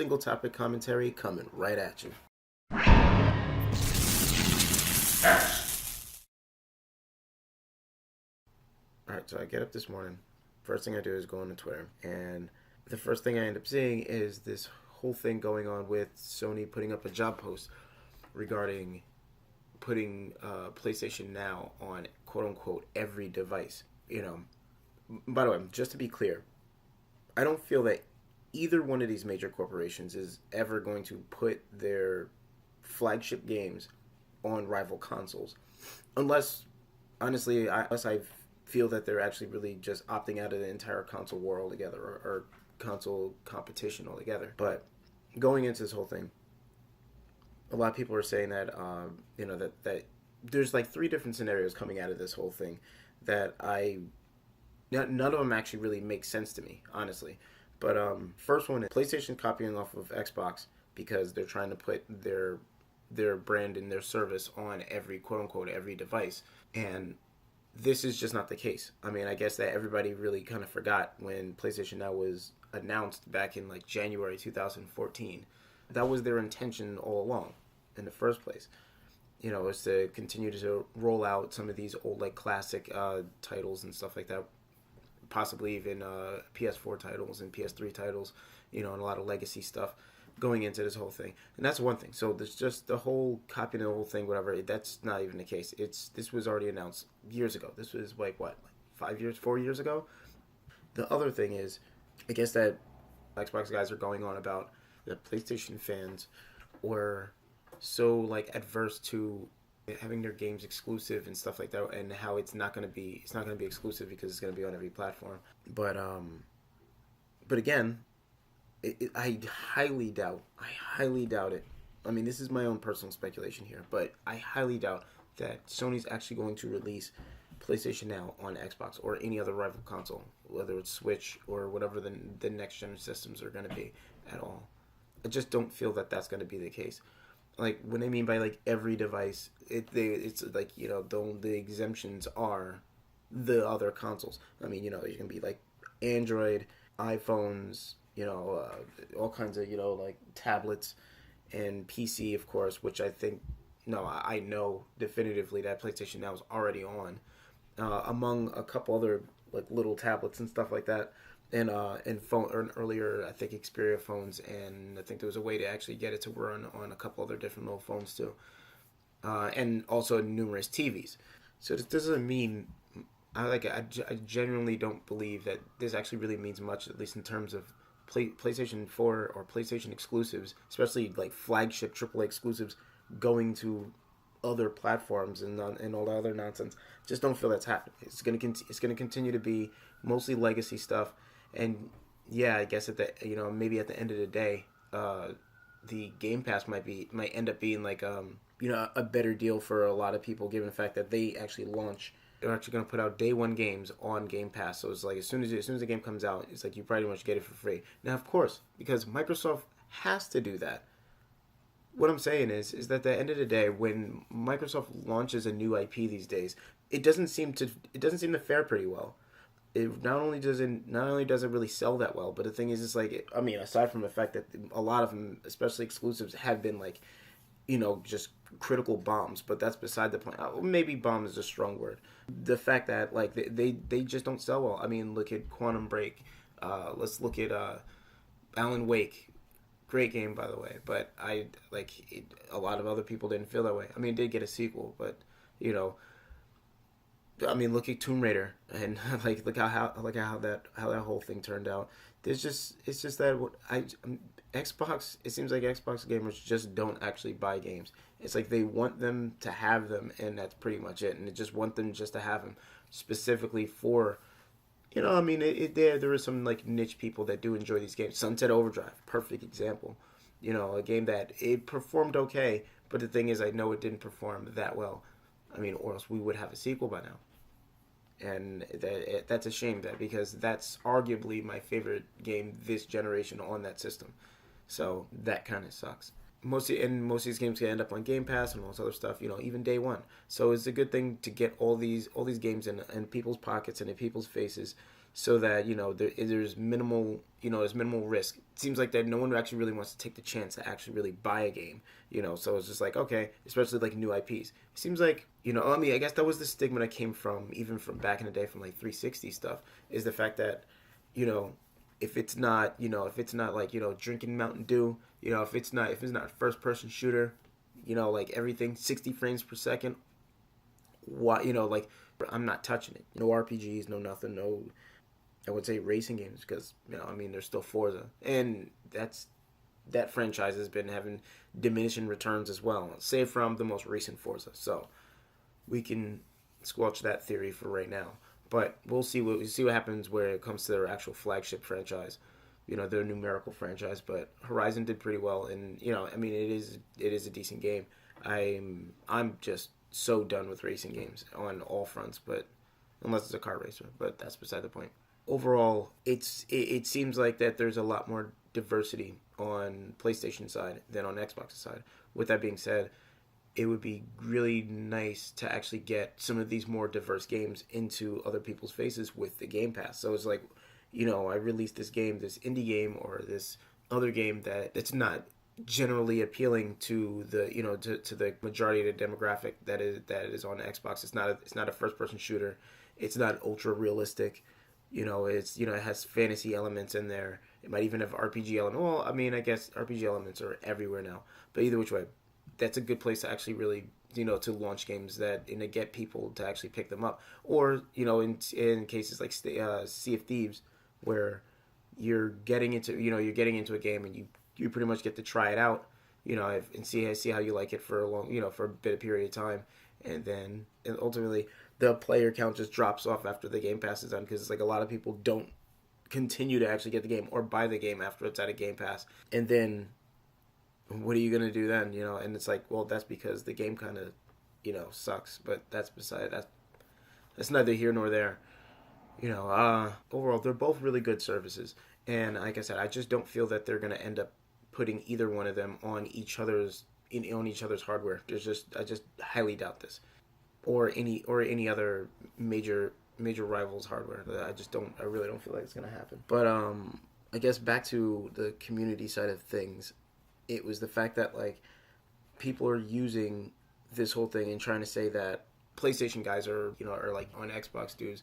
Single topic commentary coming right at you. Alright, so I get up this morning. First thing I do is go on Twitter. And the first thing I end up seeing is this whole thing going on with Sony putting up a job post regarding putting PlayStation Now on quote unquote every device. By the way, just to be clear, I don't feel that either one of these major corporations is ever going to put their flagship games on rival consoles, unless honestly, unless I feel that they're actually really just opting out of the entire console war altogether, or console competition altogether. But going into this whole thing, a lot of people are saying that that there's like three different scenarios coming out of this whole thing that none of them actually really make sense to me, honestly. But first one is PlayStation copying off of Xbox because they're trying to put their brand and their service on every quote unquote every device, and this is just not the case. I mean, I guess that everybody really kind of forgot when PlayStation Now was announced back in like January 2014. That was their intention all along in the first place. Is to continue to roll out some of these old like classic titles and stuff like that, possibly even PS4 titles and PS3 titles, and a lot of legacy stuff going into this whole thing. And that's one thing. So there's just the whole copying the whole thing, whatever. That's not even the case. This was already announced years ago. This was like 4 years ago. The other thing is, I guess that Xbox guys are going on about the PlayStation fans were so like adverse to having their games exclusive and stuff like that, and how it's not going to be exclusive because it's going to be on every platform. But again, I highly doubt it. I mean, this is my own personal speculation here, but I highly doubt that Sony's actually going to release PlayStation Now on Xbox or any other rival console, whether it's Switch or whatever the next gen systems are going to be at all. I just don't feel that that's going to be the case. Like, what I mean by like every device, it's like, the exemptions are the other consoles. I mean, you can be like Android, iPhones, all kinds of, like tablets and PC, of course, which I think, I know definitively that PlayStation Now is already on, among a couple other like little tablets and stuff like that, and phone, or earlier I think Xperia phones, and I think there was a way to actually get it to run on a couple other different little phones too, and also numerous TVs. So this doesn't mean I genuinely don't believe that this actually really means much, at least in terms of PlayStation 4 or PlayStation exclusives, especially like flagship AAA exclusives going to other platforms and all the other nonsense. Just don't feel that's happening. It's gonna continue to be mostly legacy stuff, and yeah, I guess maybe at the end of the day, the GamePass might end up being like a better deal for a lot of people, given the fact that they actually launch. They're actually going to put out day one games on Game Pass. So it's like as soon as the game comes out, it's like you pretty much get it for free. Now, of course, because Microsoft has to do that. What I'm saying is that at the end of the day, when Microsoft launches a new IP these days, it doesn't seem to fare pretty well. It not only does it really sell that well, but the thing is, it's like, I mean, aside from the fact that a lot of them, especially exclusives, have been like, just critical bombs, but that's beside the point. Maybe bomb is a strong word. The fact that like they just don't sell well. I mean, look at Quantum Break. Let's look at Alan Wake. Great game, by the way, but a lot of other people didn't feel that way. I mean, it did get a sequel, but I mean, look at Tomb Raider, and look how that whole thing turned out. It's just that Xbox. It seems like Xbox gamers just don't actually buy games. It's like they want them to have them, and that's pretty much it. And they just want them just to have them specifically for, I mean, there are some like niche people that do enjoy these games. Sunset Overdrive, perfect example. A game that it performed okay, but the thing is, I know it didn't perform that well. I mean, or else we would have a sequel by now. And that's a shame, because that's arguably my favorite game this generation on that system. So that kind of sucks. Most of these games can end up on Game Pass and all this other stuff, even day one. So it's a good thing to get all these games in people's pockets and in people's faces, so that there's minimal there's minimal risk. It seems like that no one actually really wants to take the chance to actually really buy a game. So it's just like, okay, especially like new IPs. It seems like I mean, I guess that was the stigma that came from even from back in the day from like 360 stuff, is the fact that if it's not like drinking Mountain Dew, if it's not a first person shooter, like everything 60 frames per second, why like I'm not touching it. No RPGs, no nothing, no, I would say racing games, because I mean, there's still Forza, and that franchise has been having diminishing returns as well, save from the most recent Forza. So we can squelch that theory for right now. But we'll see what happens where it comes to their actual flagship franchise, their numerical franchise. But Horizon did pretty well, and I mean, it is a decent game. I'm just so done with racing games on all fronts, but unless it's a car racer, but that's beside the point. Overall, it seems like that there's a lot more diversity on PlayStation side than on Xbox side. With that being said, it would be really nice to actually get some of these more diverse games into other people's faces with the Game Pass. So it's like, I released this game, this indie game, or this other game that's not generally appealing to the to the majority of the demographic that is on Xbox. It's not a first person shooter. It's not ultra realistic. It has fantasy elements in there. It might even have RPG elements. Well, I mean, I guess RPG elements are everywhere now. But either which way, that's a good place to actually really, to launch games and to get people to actually pick them up. Or, in cases like Sea of Thieves, where you're getting into a game and you pretty much get to try it out, and see how you like it for a long, for a bit of period of time, and then ultimately the player count just drops off after the Game Pass is done, because it's like a lot of people don't continue to actually get the game or buy the game after it's at a Game Pass, and then what are you gonna do then? And it's like, well, that's because the game kind of sucks, but that's neither here nor there. Overall, they're both really good services, and like I said, I just don't feel that they're gonna end up putting either one of them on each other's hardware. I just highly doubt this, or any other major rivals hardware. I really don't feel like it's gonna happen. But I guess back to the community side of things, it was the fact that like people are using this whole thing and trying to say that PlayStation guys are like on Xbox dudes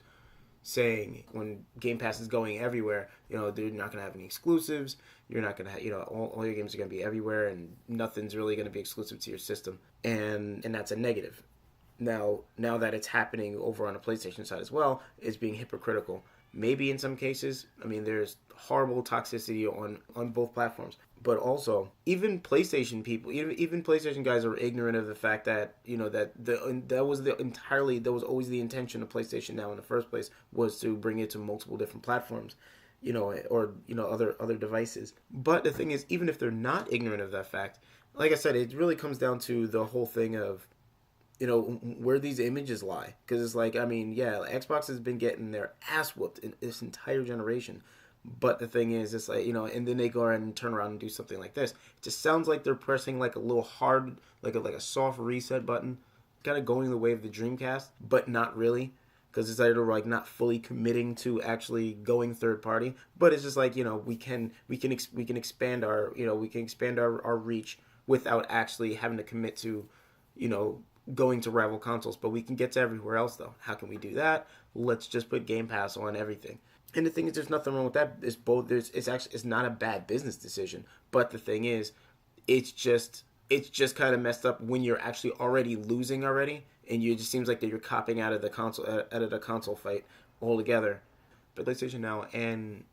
saying when Game Pass is going everywhere, they're not going to have any exclusives. You're not going to have, all your games are going to be everywhere, and nothing's really going to be exclusive to your system. And that's a negative. Now that it's happening over on the PlayStation side as well, it's being hypocritical. Maybe in some cases, I mean, there's horrible toxicity on both platforms. But also, even PlayStation people, even PlayStation guys are ignorant of the fact that that was always the intention of PlayStation Now in the first place, was to bring it to multiple different platforms, or other devices. But the thing is, even if they're not ignorant of that fact, like I said, it really comes down to the whole thing of where these images lie. Because it's like, I mean, yeah, Xbox has been getting their ass whooped in this entire generation. But the thing is, it's like, and then they go around and turn around and do something like this. It just sounds like they're pressing like a little hard, like a soft reset button, kind of going the way of the Dreamcast, but not really. Because it's either like not fully committing to actually going third party, but it's just like, we can expand our reach without actually having to commit to, going to rival consoles. But we can get to everywhere else though. How can we do that? Let's just put Game Pass on everything. And the thing is, there's nothing wrong with that. It's not a bad business decision. But the thing is, it's just kind of messed up when you're actually already losing already, and it just seems like that you're copping out of the console fight altogether. But PlayStation Now and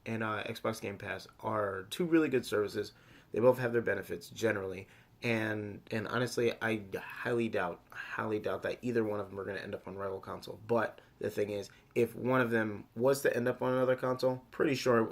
Xbox Game Pass are two really good services. They both have their benefits generally, and honestly, I highly doubt that either one of them are going to end up on rival console. But the thing is, if one of them was to end up on another console, pretty sure